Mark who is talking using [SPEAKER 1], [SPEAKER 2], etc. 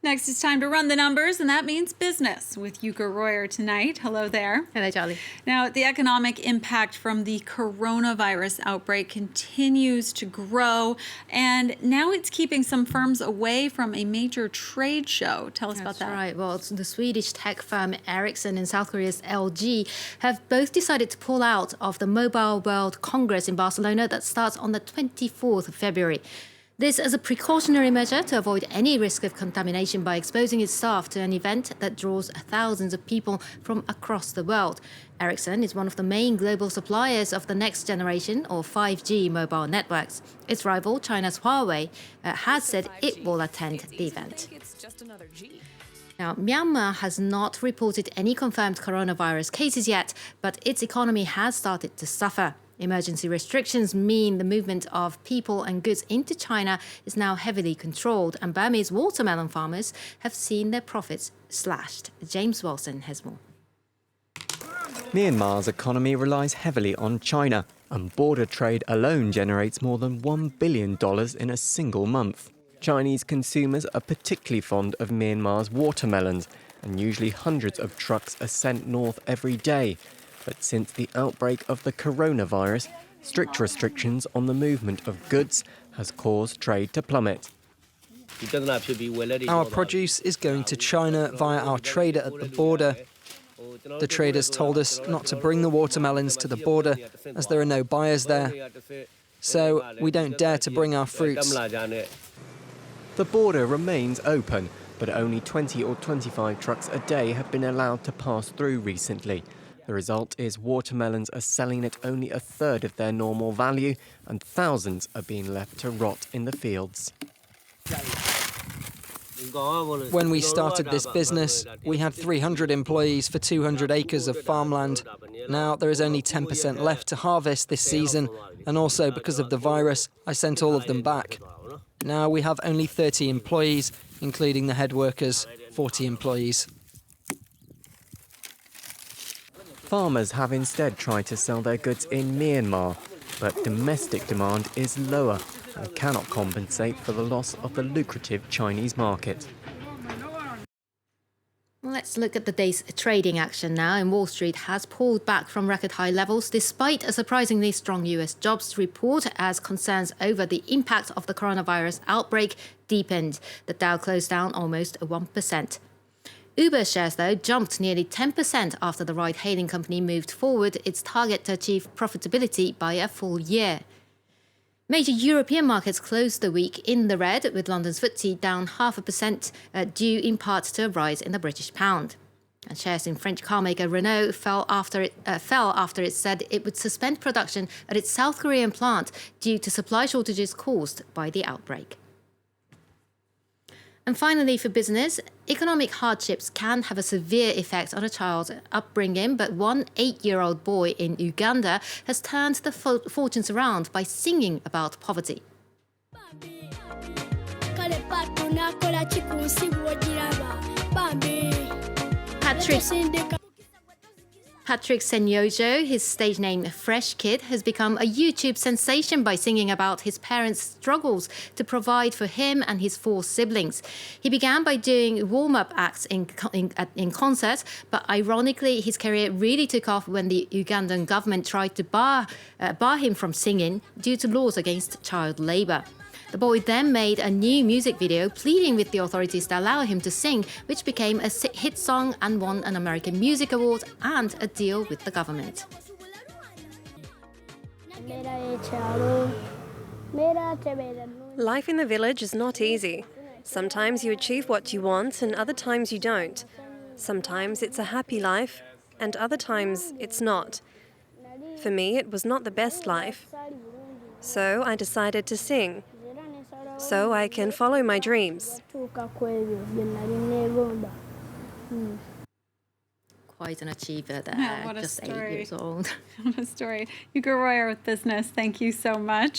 [SPEAKER 1] Next, it's time to run the numbers, and that means business with Yuka Royer tonight. Hello there.
[SPEAKER 2] Hello, Charlie.
[SPEAKER 1] Now, the economic impact from the coronavirus outbreak continues to grow, and now it's keeping some firms away from a major trade show. Tell us about that.
[SPEAKER 2] That's right. Well, the Swedish tech firm Ericsson and South Korea's LG have both decided to pull out of the Mobile World Congress in Barcelona that starts on the 24th of February. This as a precautionary measure to avoid any risk of contamination by exposing its staff to an event that draws thousands of people from across the world. Ericsson is one of the main global suppliers of the next generation or 5G mobile networks. Its rival, China's Huawei, has said it will attend the event. Now, Myanmar has not reported any confirmed coronavirus cases yet, but its economy has started to suffer. Emergency restrictions mean the movement of people and goods into China is now heavily controlled, and Burmese watermelon farmers have seen their profits slashed. James Wilson has more.
[SPEAKER 3] Myanmar's economy relies heavily on China, and border trade alone generates more than $1 billion in a single month. Chinese consumers are particularly fond of Myanmar's watermelons, and usually hundreds of trucks are sent north every day. But since the outbreak of the coronavirus, strict restrictions on the movement of goods has caused trade to plummet.
[SPEAKER 4] Our produce is going to China via our trader at the border. The traders told us not to bring the watermelons to the border as there are no buyers there. So we don't dare to bring our fruits.
[SPEAKER 3] The border remains open, but only 20 or 25 trucks a day have been allowed to pass through recently. The result is watermelons are selling at only a third of their normal value, and thousands are being left to rot in the fields.
[SPEAKER 4] When we started this business, we had 300 employees for 200 acres of farmland. Now there is only 10% left to harvest this season, and also because of the virus, I sent all of them back. Now we have only 30 employees, including the head workers, 40 employees.
[SPEAKER 3] Farmers have instead tried to sell their goods in Myanmar, but domestic demand is lower and cannot compensate for the loss of the lucrative Chinese market.
[SPEAKER 2] Let's look at the day's trading action now. And Wall Street has pulled back from record high levels despite a surprisingly strong US jobs report as concerns over the impact of the coronavirus outbreak deepened. The Dow closed down almost 1%. Uber shares, though, jumped nearly 10% after the ride-hailing company moved forward its target to achieve profitability by a full year. Major European markets closed the week in the red, with London's FTSE down 0.5%, due in part to a rise in the British pound. And shares in French carmaker Renault fell after it said it would suspend production at its South Korean plant due to supply shortages caused by the outbreak. And finally, for business, economic hardships can have a severe effect on a child's upbringing, but one 8-year-old boy in Uganda has turned the fortunes around by singing about poverty. Patrick Senyojo, his stage name Fresh Kid, has become a YouTube sensation by singing about his parents' struggles to provide for him and his 4 siblings. He began by doing warm-up acts in concerts, but ironically, his career really took off when the Ugandan government tried to bar him from singing due to laws against child labour. The boy then made a new music video pleading with the authorities to allow him to sing, which became a hit song and won an American Music Award and a deal with the government.
[SPEAKER 5] Life in the village is not easy. Sometimes you achieve what you want and other times you don't. Sometimes it's a happy life and other times it's not. For me, it was not the best life. So I decided to sing, so I can follow my dreams.
[SPEAKER 2] Quite an achiever there,
[SPEAKER 1] Yeah, what a
[SPEAKER 2] just
[SPEAKER 1] story.
[SPEAKER 2] 8 years old.
[SPEAKER 1] What a story. Yuka Royer with Business, thank you so much.